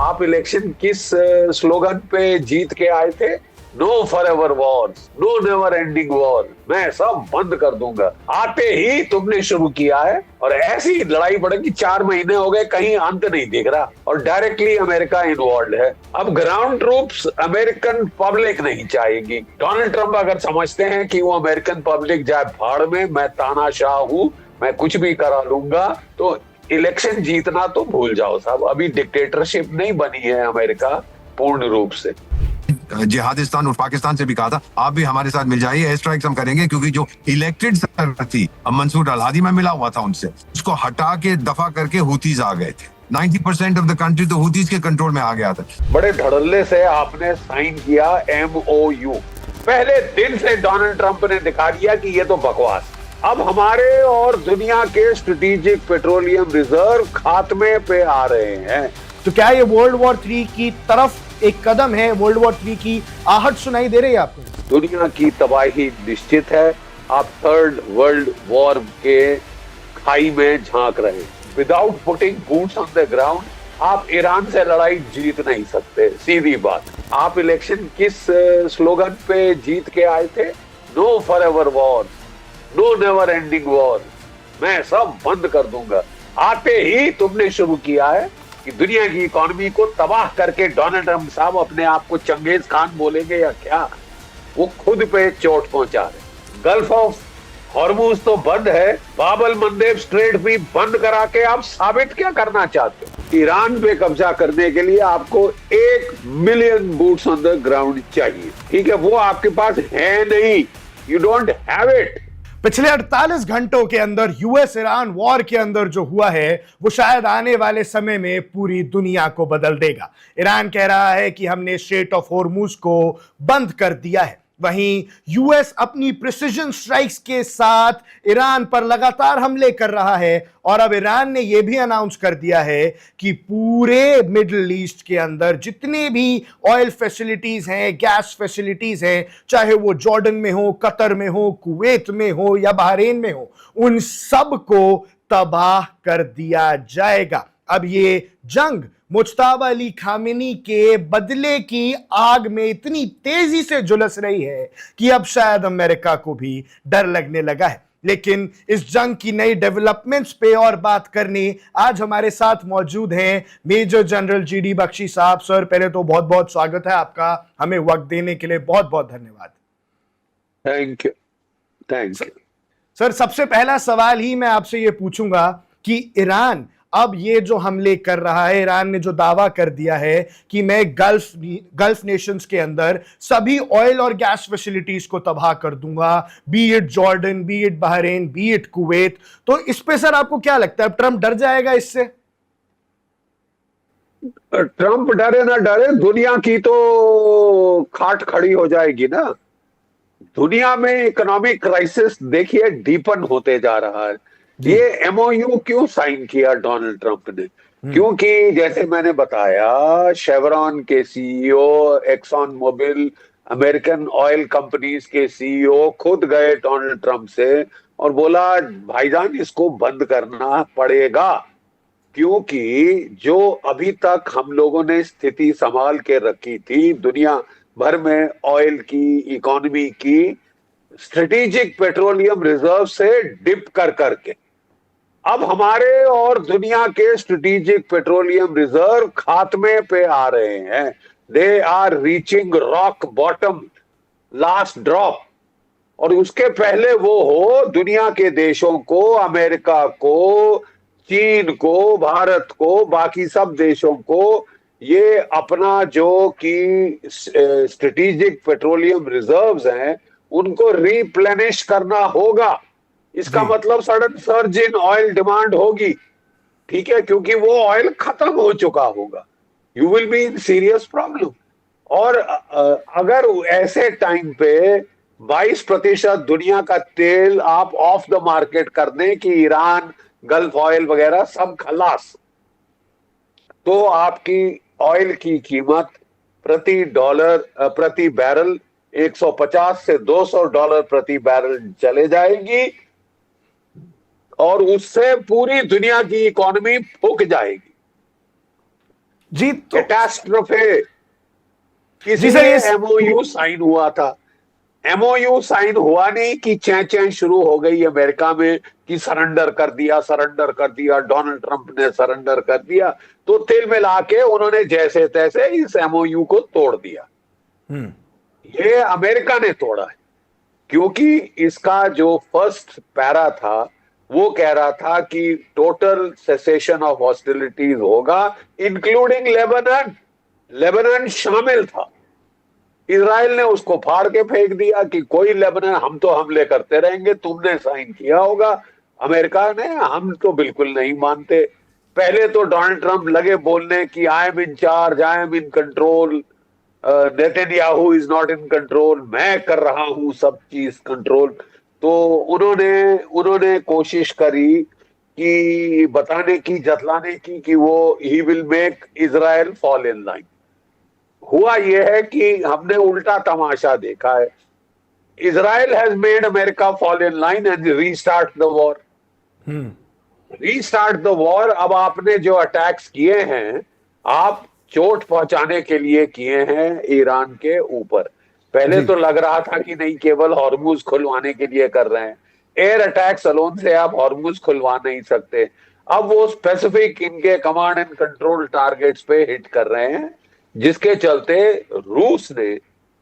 आप इलेक्शन किस स्लोगन पे जीत के आए थे? No forever wars, no never ending war, मैं सब बंद कर दूंगा। आते ही तुमने शुरू किया है और ऐसी लड़ाई बढ़ेगी। 4 महीने हो गए, कहीं अंत नहीं दिख रहा और डायरेक्टली अमेरिका इन्वॉल्व है। अब ग्राउंड ट्रूप्स अमेरिकन पब्लिक नहीं चाहेगी। डोनाल्ड ट्रंप अगर समझते हैं कि वो अमेरिकन पब्लिक जाए भाड़ में, मैं तानाशाह हूं, मैं कुछ भी करा लूंगा, तो इलेक्शन जीतना तो भूल जाओ साहब। अभी डिक्टेटरशिप नहीं बनी है अमेरिका पूर्ण रूप से। जिहादिस्तान और पाकिस्तान से भी कहा था आप भी हमारे साथ मिल जाइए, एयर स्ट्राइक्स हम करेंगे, क्योंकि जो इलेक्टेड सरकार थी, अब मंसूर अल हादी में मिला हुआ था उनसे, उसको हटा के दफा करके हुतीज आ गए थे। 90% ऑफ द कंट्री तो हुतीज के कंट्रोल में आ गया था। बड़े धड़ल्ले से आपने साइन किया MOU। पहले दिन से डोनाल्ड ट्रंप ने दिखा दिया कि ये तो बकवास। अब हमारे और दुनिया के स्ट्रेटेजिक पेट्रोलियम रिजर्व खात्मे पे आ रहे हैं। तो क्या ये वर्ल्ड वॉर 3 की तरफ एक कदम है? वर्ल्ड वॉर 3 की आहट सुनाई दे रही है आपको? दुनिया की तबाही निश्चित है। आप थर्ड वर्ल्ड वॉर के खाई में झांक रहे हैं। Without putting boots on the ground आप ईरान से लड़ाई जीत नहीं सकते, सीधी बात। आप इलेक्शन किस स्लोगन पे जीत के आए थे? No forever war, no never ending war, मैं सब बंद कर दूंगा। आते ही तुमने शुरू किया है कि दुनिया की इकोनॉमी को तबाह करके डोनाल्ड ट्रंप साहब अपने आप को चंगेज खान बोलेंगे या क्या? वो खुद पे चोट पहुंचा रहे। गल्फ ऑफ हॉर्मूज तो बंद है, बाबल मंदेब स्ट्रेट भी बंद करा के आप साबित क्या करना चाहते हो? ईरान पे कब्जा करने के लिए आपको 1 million boots on the ground चाहिए, ठीक है? वो आपके पास है नहीं, यू डोंट हैव इट। पिछले 48 घंटों के अंदर यूएस ईरान वॉर के अंदर जो हुआ है वो शायद आने वाले समय में पूरी दुनिया को बदल देगा। ईरान कह रहा है कि हमने स्ट्रेट ऑफ हॉर्मूज को बंद कर दिया है। वहीं यूएस अपनी प्रिसिजन स्ट्राइक्स के साथ ईरान पर लगातार हमले कर रहा है और अब ईरान ने यह भी अनाउंस कर दिया है कि पूरे मिडिल ईस्ट के अंदर जितने भी ऑयल फैसिलिटीज हैं, गैस फैसिलिटीज हैं, चाहे वो जॉर्डन में हो, कतर में हो, कुवैत में हो या बहरीन में हो, उन सब को तबाह कर दिया जाएगा। अब ये जंग मुज्तबा अली खामेनी के बदले की आग में इतनी तेजी से झुलस रही है कि अब शायद अमेरिका को भी डर लगने लगा है। लेकिन इस जंग की नई डेवलपमेंट्स पे और बात करने आज हमारे साथ मौजूद हैं मेजर जनरल GD बख्शी साहब। सर, पहले तो बहुत बहुत स्वागत है आपका, हमें वक्त देने के लिए बहुत बहुत धन्यवाद। Thank you, thank you. Sir, सबसे पहला सवाल ही मैं आपसे ये पूछूंगा कि ईरान अब ये जो हमले कर रहा है, ईरान ने जो दावा कर दिया है कि मैं गल्फ नेशंस के अंदर सभी ऑयल और गैस फैसिलिटीज को तबाह कर दूंगा, B it Jordan, B it Bahrain, B it Kuwait, तो इस पे सर आपको क्या लगता है, ट्रंप डर जाएगा इससे? ट्रंप डरे ना डरे, दुनिया की तो खाट खड़ी हो जाएगी ना। दुनिया में इकोनॉमिक क्राइसिस देखिए डीपन होते जा रहा है। ये MOU क्यों साइन किया डोनाल्ड ट्रंप ने? क्योंकि जैसे मैंने बताया, शेवरॉन के CEO, Exxon Mobil, American oil companies के CEO खुद गए डोनाल्ड ट्रंप से और बोला भाईजान इसको बंद करना पड़ेगा, क्योंकि जो अभी तक हम लोगों ने स्थिति संभाल के रखी थी दुनिया भर में ऑयल की, इकोनॉमी की, स्ट्रेटेजिक पेट्रोलियम रिजर्व से डिप कर करके अब हमारे और दुनिया के स्ट्रेटेजिक पेट्रोलियम रिजर्व खात्मे पे आ रहे हैं। They are reaching rock bottom, last drop. और उसके पहले वो हो दुनिया के देशों को, अमेरिका को, चीन को, भारत को, बाकी सब देशों को ये अपना जो कि स्ट्रेटेजिक पेट्रोलियम रिजर्व्स हैं उनको रिप्लेनिश करना होगा। इसका मतलब sudden surge in oil demand होगी, ठीक है, क्योंकि वो ऑयल खत्म हो चुका होगा। You will be in serious problem. और अगर ऐसे टाइम पे 22% दुनिया का तेल आप ऑफ द मार्केट कर दें कि ईरान, गल्फ ऑयल वगैरह सब खलास, तो आपकी ऑयल की कीमत प्रति बैरल 150 से $200 प्रति बैरल चले जाएगी और उससे पूरी दुनिया की इकोनॉमी फूक जाएगी। जी तो कैटास्ट्रोफे। जी सर इसीलिए ये एमओयू साइन हुआ था। एमओयू साइन हुआ नहीं कि चैं चैं शुरू हो गई अमेरिका में कि सरेंडर कर दिया, डोनाल्ड ट्रंप ने सरेंडर कर दिया। तो तिल मिला के उन्होंने जैसे तैसे इस एमओयू को तोड़ दिया। ये अमेरिका ने तोड़ा है, क्योंकि इसका जो फर्स्ट पैरा था वो कह रहा था कि टोटल सेसेशन ऑफ हॉस्टिलिटीज होगा, इंक्लूडिंग लेबनान। लेबनान शामिल था। इजराइल ने उसको फाड़ के फेंक दिया कि कोई लेबनान, हम तो हमले करते रहेंगे, तुमने साइन किया होगा। अमेरिका ने, हम तो बिल्कुल नहीं मानते। पहले तो डोनाल्ड ट्रंप लगे बोलने कि I am in charge, I am in control, Netanyahu is not in control, मैं कर रहा हूं सब चीज कंट्रोल। तो उन्होंने उन्होंने कोशिश करी कि बताने की, जतलाने की कि वो he will make Israel fall in line. हुआ यह है कि हमने उल्टा तमाशा देखा है। Israel has made America fall in line and restart the war. Restart the war. अब आपने जो अटैक्स किए हैं, आप चोट पहुंचाने के लिए किए हैं ईरान के ऊपर। पहले जी तो लग रहा था कि नहीं, केवल हॉर्मुज खुलवाने के लिए कर रहे हैं। एयर अटैक्स अलोन से आप हॉर्मुज खुलवा नहीं सकते। अब वो स्पेसिफिक इनके कमांड एंड कंट्रोल टारगेट्स पे हिट कर रहे हैं, जिसके चलते रूस ने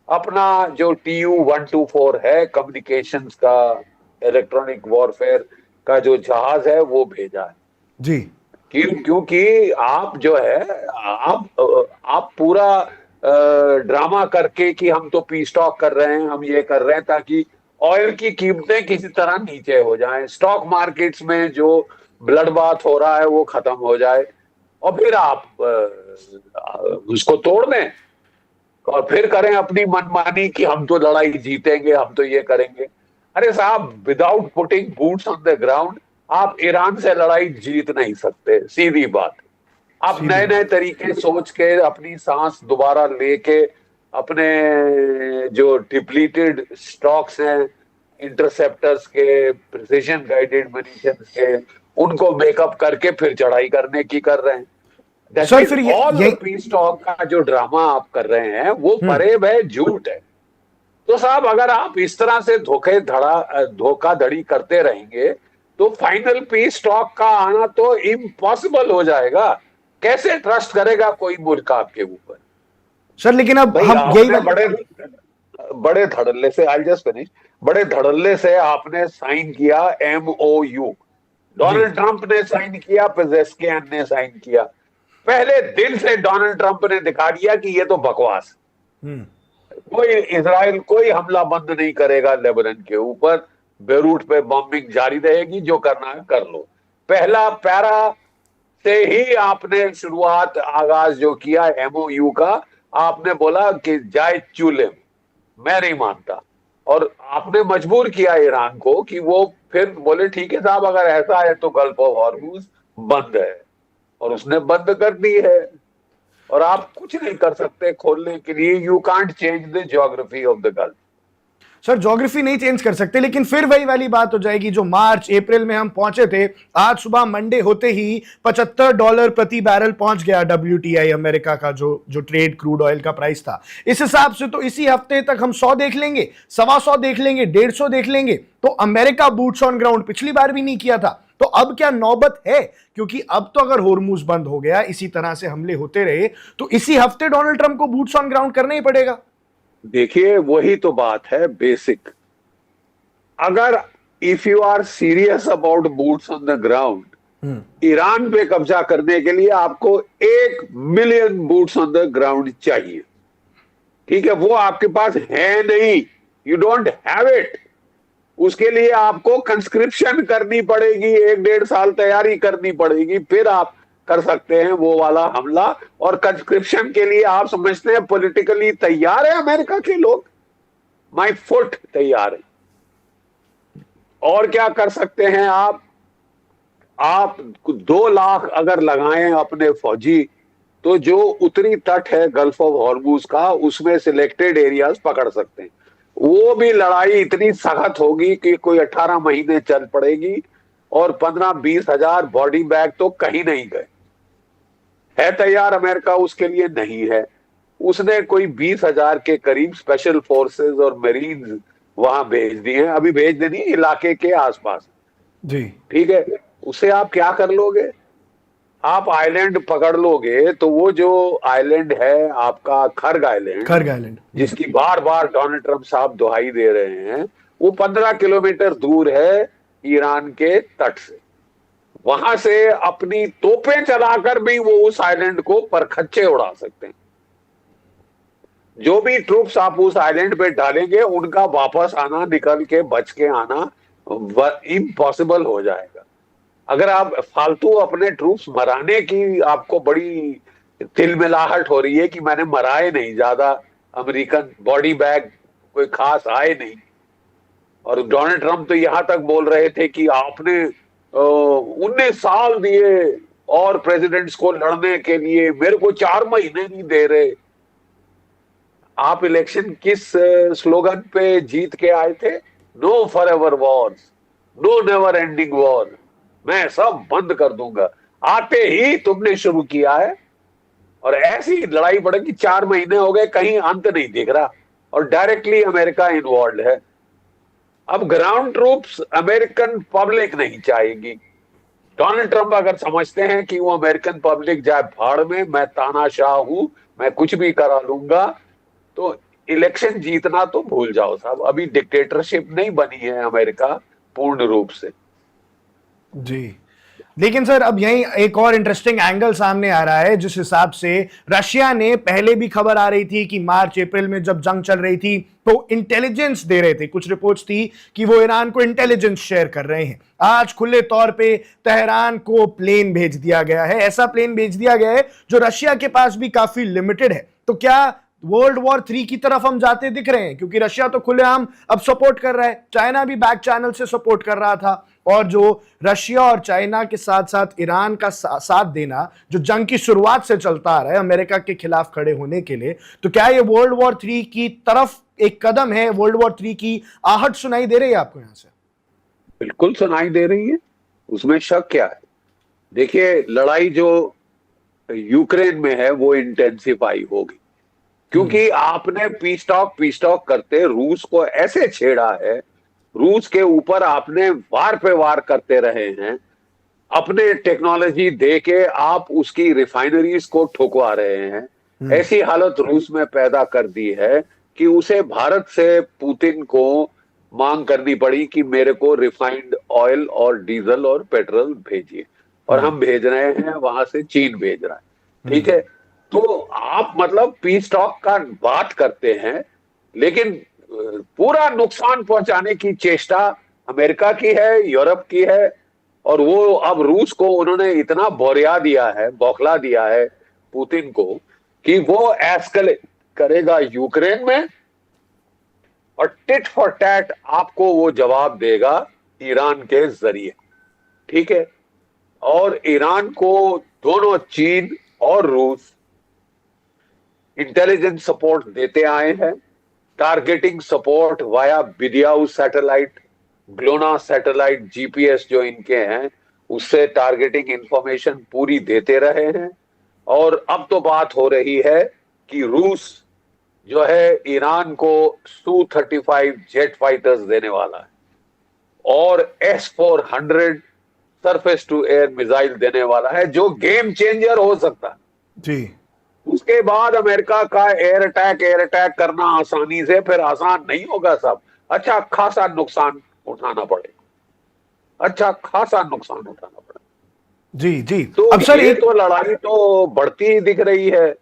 अपना जो TU-124 है, कम्युनिकेशंस का, इलेक्ट्रॉनिक वॉरफेयर का जो जहाज है, वो भेजा है। जी क्योंकि आप जो है, आप पूरा ड्रामा करके कि हम तो पी स्टॉक कर रहे हैं, हम ये कर रहे हैं ताकि ऑयल की कीमतें किसी तरह नीचे हो जाएं, स्टॉक मार्केट्स में जो ब्लड बाथ हो रहा है वो खत्म हो जाए, और फिर आप उसको तोड़ दें और फिर करें अपनी मनमानी कि हम तो लड़ाई जीतेंगे, हम तो ये करेंगे। अरे साहब, without putting boots on the ground आप ईरान से लड़ाई जीत नहीं सकते, सीधी बात। आप सीधी नए नए बात। तरीके सोच के अपनी सांस दोबारा लेके अपने जो डिप्लीटेड स्टॉक्स हैं, इंटरसेप्टर्स के, प्रिसिजन गाइडेड munitions के, उनको मेकअप करके फिर चढ़ाई करने की कर रहे हैं। दैट सर मीन्स फिर ऑल ये द पीस स्टॉक का जो ड्रामा आप कर रहे हैं वो फरेब है, झूठ है। तो साहब, अगर आप इस तरह से धोखाधड़ी करते रहेंगे तो फाइनल पीस स्टॉक का आना तो इम्पॉसिबल हो जाएगा। कैसे ट्रस्ट करेगा कोई मुल्क आपके ऊपर? सर लेकिन अब भाई, हम यही आपने बड़े बड़े धड़ल्ले से, आई जस्ट फिनिश, बड़े धड़ल्ले से आपने साइन किया MOU। जी डोनाल्ड ट्रंप ने साइन किया, पेजेस्कियान ने साइन किया। पहले दिन से डोनाल्ड ट्रंप ने दिखा दिया कि ये तो बकवास। कोई इजराइल कोई हमला बंद नहीं करेगा लेबनान के ऊपर, बेरूट पे बॉम्बिंग जारी रहेगी, जो करना है कर लो। पहला पैरा से ही आपने शुरुआत, आगाज जो किया MOU का, आपने बोला कि जाए चूले, मैं नहीं मानता। और आपने मजबूर किया ईरान को कि वो फिर बोले ठीक है साहब, अगर ऐसा है तो गल्फ ऑफ हॉर्मुज बंद है, और उसने बंद कर दी है। और आप कुछ नहीं कर सकते खोलने के लिए। You can't change the geography of the gulf. Sir geography नहीं चेंज कर सकते, लेकिन फिर वही वाली बात हो जाएगी जो मार्च अप्रैल में हम पहुंचे थे। आज सुबह मंडे होते ही $75 प्रति बैरल पहुंच गया WTI अमेरिका का जो ट्रेड क्रूड ऑयल का प्राइस था। इस हिसाब से तो इसी हफ्ते तक हम 100 देख लेंगे, 125 देख लेंगे, 150 देख लेंगे। तो अमेरिका बूट्स ऑन ग्राउंड पिछली बार भी नहीं किया था, तो अब क्या नौबत है? क्योंकि अब तो अगर होर्मुज बंद हो गया, इसी तरह से हमले होते रहे, तो इसी हफ्ते डोनाल्ड ट्रंप को बूट्स ऑन ग्राउंड करना ही पड़ेगा। देखिए, वही तो बात है बेसिक। अगर if you are serious about boots on the ground, Iran पे कब्जा करने के लिए आपको 1 million boots on the ground चाहिए। ठीक है, वो आपके पास है नहीं, यू डोंट हैव इट। उसके लिए आपको कंस्क्रिप्शन करनी पड़ेगी, 1-1.5 साल तैयारी करनी पड़ेगी, फिर आप कर सकते हैं वो वाला हमला। और कंस्क्रिप्शन के लिए आप समझते हैं पॉलिटिकली तैयार है अमेरिका के लोग? माय फुट तैयार है। और क्या कर सकते हैं आप 2 लाख अगर लगाएं अपने फौजी, तो जो उत्तरी तट है गल्फ ऑफ हॉर्मुज का, उसमें सिलेक्टेड एरियाज पकड़ सकते हैं। वो भी लड़ाई इतनी सख्त होगी कि कोई 18 महीने चल पड़ेगी, और 15-20 हजार बॉडी बैग तो कहीं नहीं गए। है तैयार अमेरिका उसके लिए? नहीं है। उसने कोई 20,000 के करीब स्पेशल फोर्सेस और मरीन्स वहां भेज दिए हैं, अभी भेज देनी इलाके के आसपास। जी। ठीक है, उससे आप क्या कर लोगे? आप आइलैंड पकड़ लोगे तो वो जो आइलैंड है आपका खर्ग आइलैंड, खर्ग आइलैंड। जिसकी बार बार डोनाल्ड ट्रंप साहब दुहाई दे रहे हैं, वो 15 किलोमीटर दूर है ईरान के तट से। वहां से अपनी तोपें चलाकर भी वो उस आइलैंड को परखच्चे उड़ा सकते हैं। जो भी ट्रूप्स आप उस आइलैंड पे डालेंगे उनका वापस आना, निकल के बच के आना इम्पॉसिबल हो जाएगा। अगर आप फालतू अपने ट्रूप्स मराने की आपको बड़ी तिलमिलाहट हो रही है कि मैंने मराए नहीं, ज्यादा अमेरिकन बॉडी बैग कोई खास आए नहीं, और डोनाल्ड ट्रंप तो यहां तक बोल रहे थे कि आपने 19 साल दिए और प्रेसिडेंट्स को लड़ने के लिए, मेरे को 4 महीने नहीं दे रहे। आप इलेक्शन किस स्लोगन पे जीत के आए थे? No forever wars, no never ending war, मैं सब बंद कर दूंगा। आते ही तुमने शुरू किया है और ऐसी लड़ाई बढ़ेगी। 4 महीने हो गए, कहीं अंत नहीं दिख रहा, और डायरेक्टली अमेरिका इन्वॉल्व है। अब ग्राउंड ट्रूप्स अमेरिकन पब्लिक नहीं चाहेगी। डोनाल्ड ट्रंप अगर समझते हैं कि वो अमेरिकन पब्लिक जाए भाड़ में, मैं तानाशाह हूं, मैं कुछ भी करा लूंगा, तो इलेक्शन जीतना तो भूल जाओ साहब। अभी डिक्टेटरशिप नहीं बनी है अमेरिका पूर्ण रूप से। जी। लेकिन सर अब यही एक और इंटरेस्टिंग एंगल सामने आ रहा है, जिस हिसाब से रशिया ने, पहले भी खबर आ रही थी कि मार्च अप्रैल में जब जंग चल रही थी तो इंटेलिजेंस दे रहे थे, कुछ रिपोर्ट्स थी कि वो ईरान को इंटेलिजेंस शेयर कर रहे हैं। आज खुले तौर पे तेहरान को प्लेन भेज दिया गया है, ऐसा प्लेन भेज दिया गया है जो रशिया के पास भी काफी लिमिटेड है। तो क्या वर्ल्ड वॉर 3 की तरफ हम जाते दिख रहे हैं? क्योंकि रशिया तो खुलेआम अब सपोर्ट कर रहा है, चाइना भी बैक चैनल से सपोर्ट कर रहा था, और जो रशिया और चाइना के साथ साथ ईरान का साथ देना जो जंग की शुरुआत से चलता आ रहा है अमेरिका के खिलाफ खड़े होने के लिए, तो क्या ये वर्ल्ड वॉर 3 की तरफ एक कदम है? वर्ल्ड वॉर 3 की आहट सुनाई दे रही है आपको यहां से? बिल्कुल सुनाई दे रही है, उसमें शक क्या है? देखिए, लड़ाई जो यूक्रेन में है वो इंटेंसिफाई होगी, क्योंकि आपने पीस टॉक करते रूस को ऐसे छेड़ा है, रूस के ऊपर आपने वार पे वार करते रहे हैं, अपने टेक्नोलॉजी दे के आप उसकी रिफाइनरीज को ठुकवा रहे हैं। ऐसी हालत रूस में पैदा कर दी है कि उसे भारत से पुतिन को मांग करनी पड़ी कि मेरे को रिफाइंड ऑयल और डीजल और पेट्रोल भेजिए, और हम भेज रहे हैं, वहां से चीन भेज रहा है। ठीक है, तो आप मतलब पीस टॉक का बात करते हैं, लेकिन पूरा नुकसान पहुंचाने की चेष्टा अमेरिका की है, यूरोप की है, और वो अब रूस को उन्होंने इतना बोरिया दिया है, बौखला दिया है पुतिन को, कि वो एस्केलेट करेगा यूक्रेन में, और टिट फॉर टैट आपको वो जवाब देगा ईरान के जरिए। ठीक है, और ईरान को दोनों चीन और रूस इंटेलिजेंस सपोर्ट देते आए हैं, targeting support via BeiDou satellite, GLONASS satellite, GPS जो इनके हैं, उससे टारगेटिंग इंफॉर्मेशन पूरी देते रहे हैं। और अब तो बात हो रही है कि रूस जो है ईरान को Su-35 जेट फाइटर्स देने वाला है, और S-400 surface to air missile देने वाला है, जो गेम चेंजर हो सकता है। जी। उसके बाद अमेरिका का एयर अटैक करना आसानी से फिर आसान नहीं होगा साहब। अच्छा खासा नुकसान उठाना पड़ेगा, अच्छा खासा नुकसान उठाना पड़ेगा। जी जी। तो अब सर ये तो लड़ाई तो बढ़ती ही दिख रही है,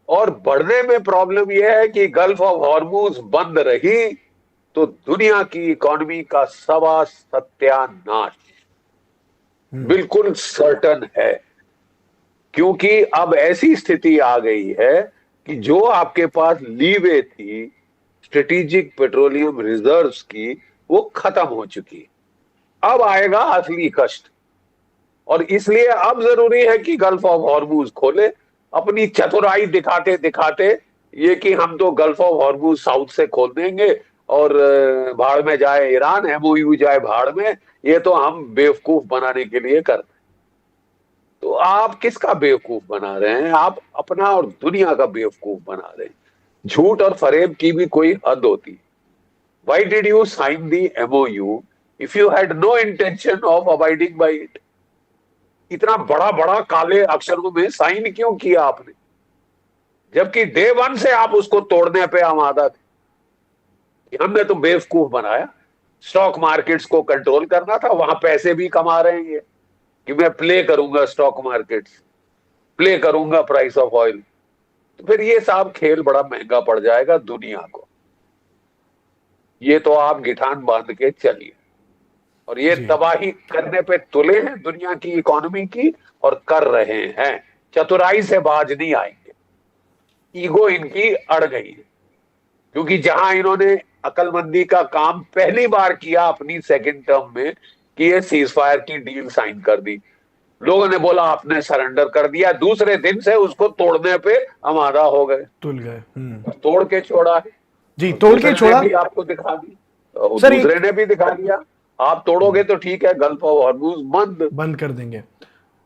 और बढ़ने में प्रॉब्लम यह है कि गल्फ ऑफ हॉर्मुज बंद रही तो दुनिया की इकोनॉमी का सवा सत्यानाश बिल्कुल सर्टन है। क्योंकि अब ऐसी स्थिति आ गई है कि जो आपके पास लीवे थी स्ट्रेटेजिक पेट्रोलियम रिजर्व्स की, वो खत्म हो चुकी है। अब आएगा असली कष्ट, और इसलिए अब जरूरी है कि गल्फ ऑफ हॉर्मुज खोले, अपनी चतुराई दिखाते दिखाते ये कि हम तो गल्फ ऑफ हॉर्मुज साउथ से खोल देंगे और भाड़ में जाए ईरान, एमओयू जाए भाड़ में, ये तो हम बेवकूफ बनाने के लिए करते। तो आप किसका बेवकूफ बना रहे हैं? आप अपना और दुनिया का बेवकूफ बना रहे हैं। झूठ और फरेब की भी कोई हद होती। Why did you sign the MOU if you had no intention of abiding by it? इतना बड़ा बड़ा काले अक्षरों में साइन क्यों किया आपने, जबकि डे वन से आप उसको तोड़ने पे आमादा थे? हमने तो बेवकूफ बनाया। स्टॉक मार्केट्स को कंट्रोल करना था, वहां पैसे भी कमा रहे हैं ये कि मैं प्ले करूंगा स्टॉक मार्केट्स, प्ले करूंगा प्राइस ऑफ ऑयल। तो फिर ये साहब खेल बड़ा महंगा पड़ जाएगा दुनिया को। ये तो आप गिठान बांध के चलिए, और ये तबाही करने पे तुले हैं दुनिया की इकोनॉमी की, और कर रहे हैं। चतुराई से बाज नहीं आएंगे, ईगो इनकी अड़ गई है। क्योंकि जहां इन्होंने अकलमंदी का काम पहली बार किया अपनी सेकंड टर्म में कि ये सीज फायर की डील साइन कर दी, लोगों ने बोला आपने सरेंडर कर दिया, दूसरे दिन से उसको तोड़ने पे आमादा हो गए, तुल गए। तोड़ के छोड़ा है जी, तोड़ के छोड़ा, भी आपको दिखा दी, दूसरे ने भी दिखा दिया। आप तोड़ोगे तो ठीक है, गल्फ ऑफ हॉर्मुज बंद कर देंगे।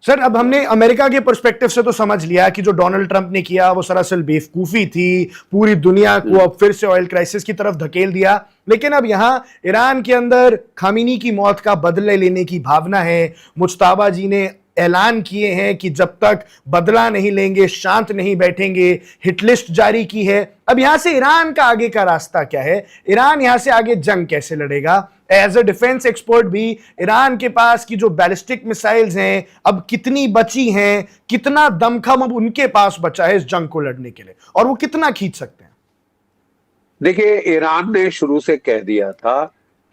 सर, अब हमने अमेरिका के पर्सपेक्टिव से तो समझ लिया कि जो डोनाल्ड ट्रंप ने किया वो सरासर बेवकूफी थी, पूरी दुनिया को अब फिर से ऑयल क्राइसिस की तरफ धकेल दिया। लेकिन अब यहां ईरान के अंदर खामिनी की मौत का बदला लेने की भावना है। मुज्तबा जी ने ऐलान किए हैं कि जब तक बदला नहीं लेंगे शांत नहीं बैठेंगे, हिट लिस्ट जारी की है। अब यहां से ईरान का आगे का रास्ता क्या है? ईरान यहां से आगे जंग कैसे लड़ेगा? एज ए डिफेंस एक्सपर्ट भी, ईरान के पास की जो बैलिस्टिक मिसाइल्स हैं अब कितनी बची हैं, कितना दमखम अब उनके पास बचा है इस जंग को लड़ने के लिए, और वो कितना खींच सकते हैं? देखिए, ईरान ने शुरू से कह दिया था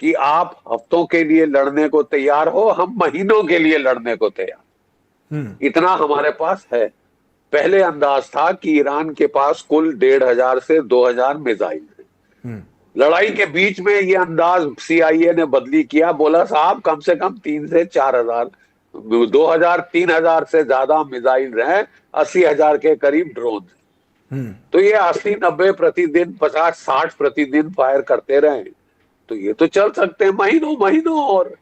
कि आप हफ्तों के लिए लड़ने को तैयार हो, हम महीनों के लिए लड़ने को तैयार। इतना हमारे पास है। पहले अंदाज था कि ईरान के पास कुल 1500 से 2000 मिसाइल है। लड़ाई के बीच में ये अंदाज CIA ने बदली किया, बोला साहब कम से कम 3 से 4000, 2000 3000 से ज्यादा मिसाइल हैं, 80,000 के करीब ड्रोन। तो ये 80-90 प्रतिदिन, 50-60 प्रतिदिन फायर करते रहे, तो ये तो चल सकते हैं महीनों महीनों। और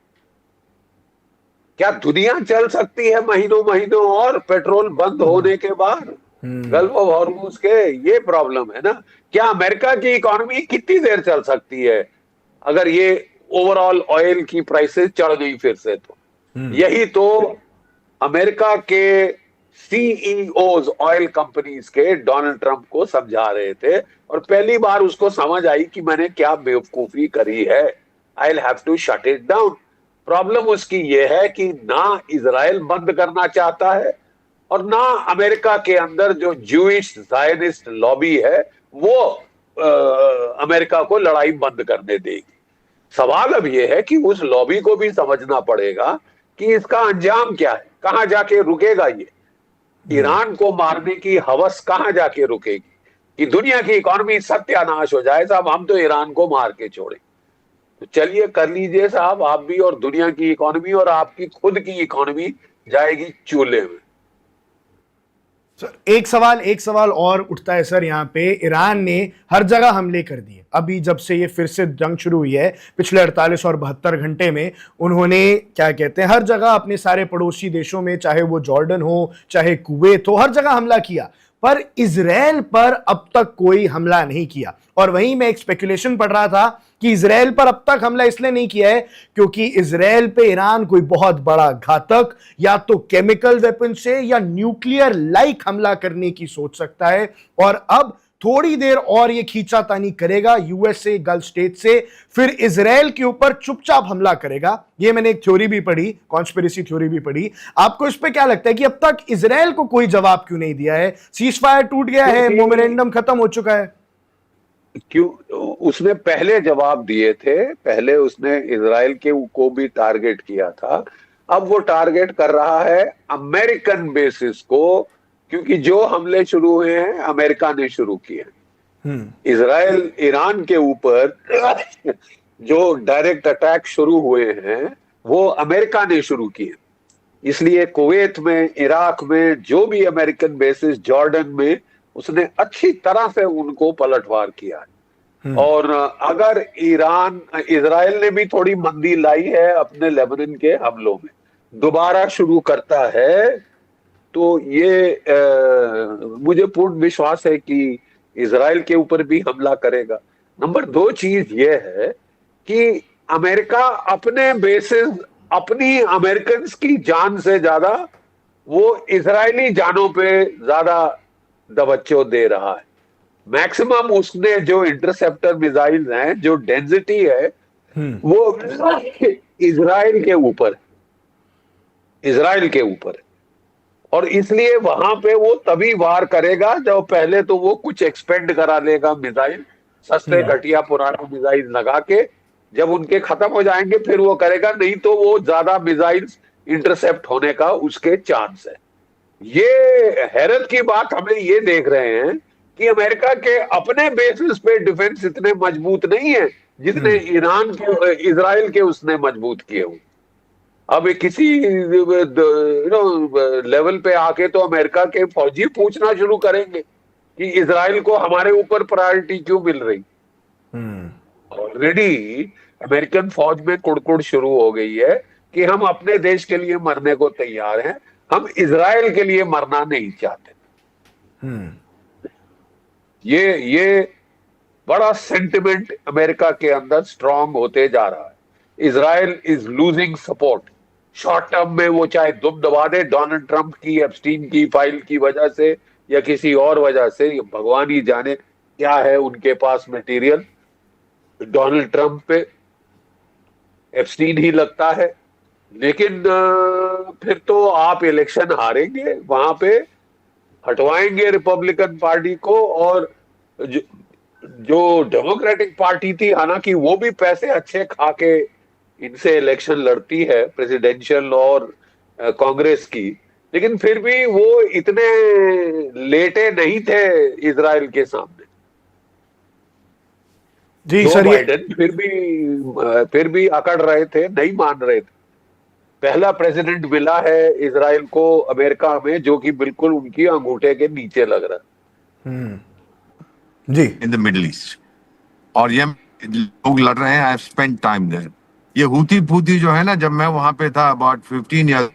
क्या दुनिया चल सकती है महीनों महीनों और पेट्रोल बंद होने के बाद गल्फ ऑफ हॉर्मुज के? ये प्रॉब्लम है ना। क्या अमेरिका की इकोनॉमी कितनी देर चल सकती है अगर ये ओवरऑल ऑयल की प्राइसेस चढ़ गई फिर से? तो यही तो अमेरिका के CEOs ऑयल कंपनीज के डोनाल्ड ट्रंप को समझा रहे थे, और पहली बार उसको समझ आई कि मैंने क्या बेवकूफी करी है। I will have to shut it down. Problem उसकी ये है कि ना इजराइल बंद करना चाहता है, और ना अमेरिका के अंदर जो ज्यूइश ज़ायनिस्ट लॉबी है वो अमेरिका को लड़ाई बंद करने देगी। सवाल अब ये है कि उस लॉबी को भी समझना पड़ेगा कि इसका अंजाम क्या है, कहां जाके रुकेगा ये। ईरान को मारने की हवस कहां जाके रुकेगी कि दुनिया की इकोनॉमी सत्यानाश हो जाए? साहब हम तो ईरान को मार के छोड़े। तो चलिए कर लीजिए साहब आप भी, और दुनिया की इकोनॉमी और आपकी खुद की इकोनॉमी जाएगी चूल्हे में। सर, एक सवाल और उठता है सर यहाँ पे। ईरान ने हर जगह हमले कर दिए। अभी जब से ये फिर से जंग शुरू हुई है, पिछले 48 और 72 घंटे में उन्होंने क्या कहते हैं, हर जगह अपने सारे पड़ोसी देशों में, चाहे वो जॉर्डन हो चाहे कुवैत हो, हर जगह हमला किया, पर इजराइल पर अब तक कोई हमला नहीं किया। और वहीं मैं एक स्पेकुलेशन पढ़ रहा था कि इजराइल पर अब तक हमला इसलिए नहीं किया है क्योंकि इजराइल पे ईरान कोई बहुत बड़ा घातक या तो केमिकल वेपन से या न्यूक्लियर लाइक हमला करने की सोच सकता है, और अब थोड़ी देर और ये खींचातानी करेगा USA गल्फ स्टेट से, फिर इजराइल के ऊपर चुपचाप हमला करेगा। ये मैंने एक थ्योरी भी पढ़ी, कॉन्स्पिरेसी थ्योरी भी पढ़ी। आपको इस पे क्या लगता है कि अब तक इजराइल को कोई जवाब क्यों नहीं दिया है? सीज फायर टूट गया है, मेमोरेंडम खत्म हो चुका है, क्यों? उसने पहले जवाब दिए थे, पहले उसने इजराइल के को भी टारगेट किया था। अब वो टारगेट कर रहा है अमेरिकन बेसिस को, क्योंकि जो हमले शुरू हुए हैं अमेरिका ने शुरू किए। इजराइल ईरान के ऊपर जो डायरेक्ट अटैक शुरू हुए हैं वो अमेरिका ने शुरू किए। इसलिए कुवैत में, इराक में जो भी अमेरिकन बेसिस, जॉर्डन में, उसने अच्छी तरह से उनको पलटवार किया है। और अगर इजराइल ने भी थोड़ी मंदी लाई है अपने लेबनान के हमलों में, दोबारा शुरू करता है तो ये मुझे पूर्ण विश्वास है कि इजराइल के ऊपर भी हमला करेगा। नंबर 2 चीज ये है कि अमेरिका अपने बेसिस, अपनी अमेरिकन की जान से ज्यादा वो इजरायली जानों पे ज्यादा तवज्जो दे रहा है। मैक्सिमम उसने जो इंटरसेप्टर मिसाइल हैं, जो डेंसिटी है, वो इजराइल के ऊपर, इजराइल के ऊपर। और इसलिए वहां पे वो तभी वार करेगा जब पहले तो वो कुछ एक्सपेंड करा लेगा मिसाइल, सस्ते घटिया पुराने मिसाइल लगा के। जब उनके खत्म हो जाएंगे फिर वो करेगा, नहीं तो वो ज्यादा मिसाइल इंटरसेप्ट होने का उसके चांस है। ये हैरत की बात हमें ये देख रहे हैं कि अमेरिका के अपने बेसिस पे डिफेंस इतने मजबूत नहीं है जितने ईरान के, इजराइल के उसने मजबूत किए हुए। अब किसी लेवल पे आके तो अमेरिका के फौजी पूछना शुरू करेंगे कि इजराइल को हमारे ऊपर प्रायोरिटी क्यों मिल रही। ऑलरेडी अमेरिकन फौज में कुड़कुड़ शुरू हो गई है कि हम अपने देश के लिए मरने को तैयार हैं, हम इजराइल के लिए मरना नहीं चाहते। ये बड़ा सेंटिमेंट अमेरिका के अंदर स्ट्रांग होते जा रहा है। Israel is losing support. Short term में वो चाहे दुम दबा दे डोनाल्ड ट्रंप की एप्स्टीन की फाइल की वजह से या किसी और वजह से, भगवान ही जाने क्या है उनके पास मटेरियल डोनाल्ड ट्रंप पे, एप्स्टीन ही लगता है। लेकिन फिर तो आप इलेक्शन हारेंगे, वहां पे हटवाएंगे रिपब्लिकन पार्टी को। और जो डेमोक्रेटिक पार्टी थी, हालांकि वो भी पैसे अच्छे खा के इनसे इलेक्शन लड़ती है, प्रेसिडेंशियल और कांग्रेस की, लेकिन फिर भी वो इतने लेटे नहीं थे इजराइल के सामने। जी जो सर, बाइडेन फिर भी अकड़ रहे थे, नहीं मान रहे थे। पहला प्रेसिडेंट मिला है इजराइल को अमेरिका में जो कि बिल्कुल उनकी अंगूठे के नीचे लग रहा है। जी, इन द मिडिल ईस्ट। और ये लोग लड़ रहे हैं, I have spent time there. ये हूती फूती जो है ना, जब मैं वहां पे था अबाउट 15 ईयर,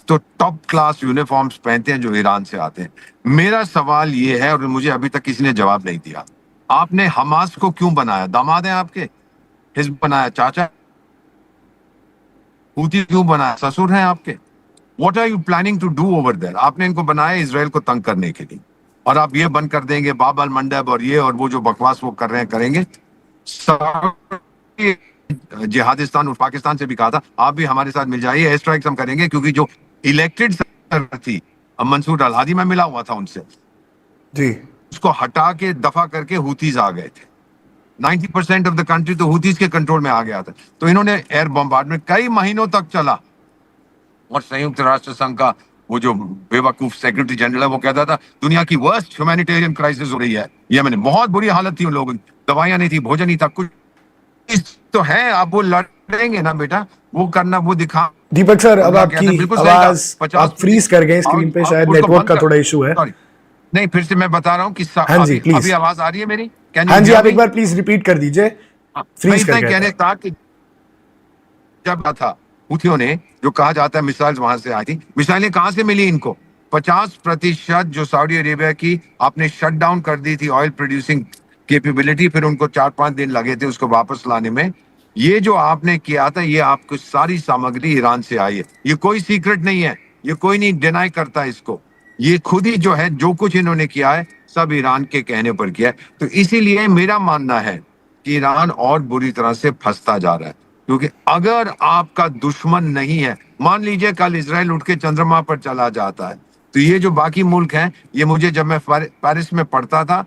तो टॉप क्लास यूनिफॉर्म्स पहनते हैं जो ईरान से आते हैं। मेरा सवाल ये है, और मुझे अभी तक किसी ने जवाब नहीं दिया, आपने हमास को क्यों बनाया? दामाद है आपके? हिज़्ब बनाया चाचा? हूती क्यों बनाया? ससुर हैं आपके? What are you planning to do over there? आपने इनको बनाया इजराइल को तंग करने के लिए, और आप ये बंद कर देंगे बाब अल मंडब और ये और वो जो बकवास वो कर रहे हैं करेंगे। जिहादिस्तान और पाकिस्तान से भी कहा था आप भी हमारे साथ मिल जाइए, एयर स्ट्राइक्स हम करेंगे, क्योंकि जो इलेक्टेड थी मंसूर अल हादी, मैं मिला हुआ था उनसे जी, उसको हटा के दफा करके हूतीज आ गए थे। 90% ऑफ द कंट्री तो हूतीज के कंट्रोल में आ गया था। तो इन्होंने एयर बॉम्बार्डमेंट कई महीनों तक चला, और संयुक्त राष्ट्र संघ का वो जो बेवकूफ सेक्रेटरी जनरल है वो कहता था दुनिया की वर्स्ट ह्यूमैनिटेरियन क्राइसिस हो रही है यमन में। बहुत बुरी हालत थी उन लोगों की, दवाइयां नहीं थी, भोजन नहीं था, कुछ तो है। अब वो लड़ेंगे ना बेटा, वो करना, वो दिखा। दीपक सर, अब आपकी आवाज आप फ्रीज कर गए स्क्रीन पे, शायद नेटवर्क का थोड़ा इशू है। नहीं, फिर से मैं बता रहा हूँ कि हाँ जी, प्लीज। अभी आवाज आ रही है मेरी? हाँ जी, आप एक बार प्लीज रिपीट कर दीजिए। फ्रीज कर कहने था कि जब था हूथियों ने, जो कहा जाता है मिसाइल्स वहां से आई थी, मिसाइलें कहां से मिली इनको? 50% जो सऊदी अरेबिया की आपने शट डाउन कर दी थी ऑयल प्रोड्यूसिंग कैपेबिलिटी, फिर उनको 4-5 दिन लगे थे उसको वापस लाने में। ये जो आपने किया था, ये आपको सारी सामग्री ईरान से आई है। ये कोई सीक्रेट नहीं है, ये कोई नहीं डिनाई करता इसको। ये खुद ही जो है, जो कुछ इन्होंने किया है सब ईरान के कहने पर किया है। तो इसीलिए मेरा मानना है कि ईरान और बुरी तरह से फंसता जा रहा है, क्योंकि अगर आपका दुश्मन नहीं है, मान लीजिए कल इजराइल उठ के चंद्रमा पर चला जाता है, तो ये जो बाकी मुल्क हैं, ये मुझे जब मैं पेरिस में पढ़ता था,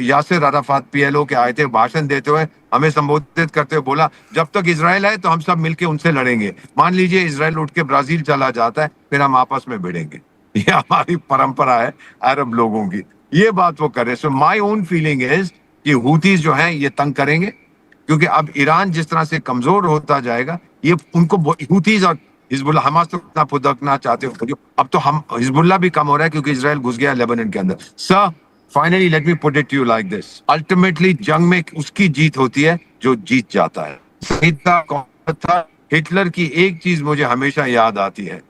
यासिर अराफात पीएलओ के आए थे, भाषण देते हुए हमें संबोधित करते हुए बोला जब तक इजराइल है तो हम सब मिलके उनसे लड़ेंगे। मान लीजिए इजराइल उठ के ब्राजील चला जाता है, फिर हम आपस में भिड़ेंगे। ये हमारी परंपरा है अरब लोगों की, ये बात वो कर रहे हैं। So my own feeling is कि हूतीज जो हैं ये तंग करेंगे, क्योंकि अब ईरान जिस तरह से कमजोर होता जाएगा, ये उनको हूतीज और हिजबुल्लाह, हमास तो इतना फुदकना चाहते हो, अब तो हम हिजबुल्लाह भी कम हो रहा है क्योंकि इजराइल घुस गया लेबनान के अंदर। Sir finally let me put it to you like this, ultimately जंग में उसकी जीत होती है जो जीत जाता है। हिटलर की एक चीज मुझे हमेशा याद आती है,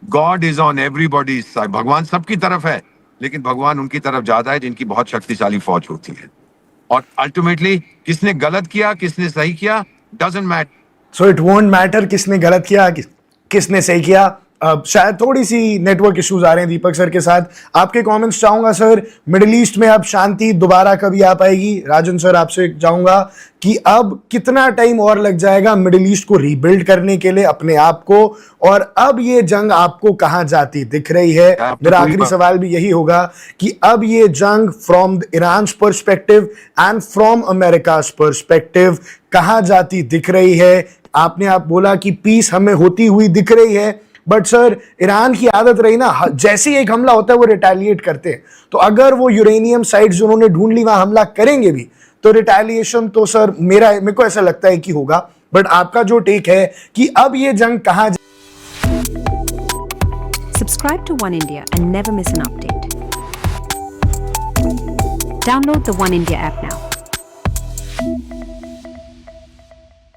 God is on everybody side, भगवान सबकी तरफ है, लेकिन भगवान उनकी तरफ ज्यादा है जिनकी बहुत शक्तिशाली फौज होती है। और अल्टीमेटली किसने गलत किया किसने सही किया doesn't matter. So it won't matter किसने गलत किया किसने सही किया। अब शायद थोड़ी सी नेटवर्क इश्यूज आ रहे हैं दीपक सर के साथ। आपके कमेंट्स चाहूंगा सर, मिडिल ईस्ट में अब शांति दोबारा कभी आ पाएगी? राजन सर आपसे चाहूंगा कि अब कितना टाइम और लग जाएगा मिडिल ईस्ट को रीबिल्ड करने के लिए अपने आप को, और अब ये जंग आपको कहां जाती दिख रही है? मेरा आखिरी सवाल भी यही होगा कि अब ये जंग from Iran perspective and from America perspective कहां जाती दिख रही है? आपने आप बोला कि पीस हमें होती हुई दिख रही है, बट सर ईरान की आदत रही ना, जैसे ही एक हमला होता है वो रिटेलिएट करते हैं। तो अगर वो यूरेनियम साइट्स उन्होंने ढूंढ ली वहां हमला करेंगे भी, तो रिटेलिएशन तो सर मेरे को ऐसा लगता है कि होगा। बट आपका जो टेक है कि अब ये जंग कहां। Subscribe to One India and never miss an update. Download the One India app now.